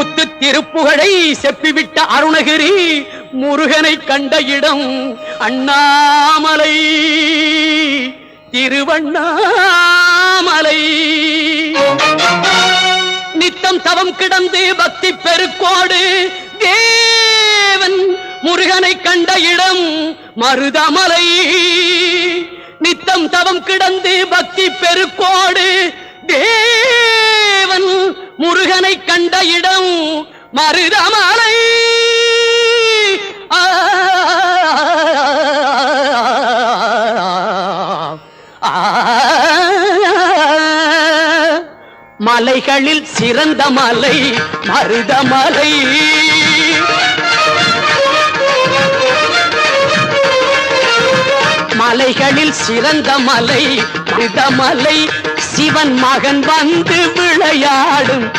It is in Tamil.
முத்து திருப்புகழை செப்பிவிட்ட அருணகிரி முருகனை கண்ட இடம் அண்ணாமலை திருவண்ணாமலை. நித்தம் தவம் கிடந்து பக்தி பெருக்கோடு தேவன் முருகனை கண்ட இடம் மருதமலை. நித்தம் தவம் கிடந்து பக்தி பெருக்கோடு தேவன் முருகனை கண்ட இடம் மருதமலை. மலைகளில் சிறந்த மலை மருதமலை. மலைகளில் சிறந்த மலை மருதமலை. சிவன் மகன் வந்து விளையாடும்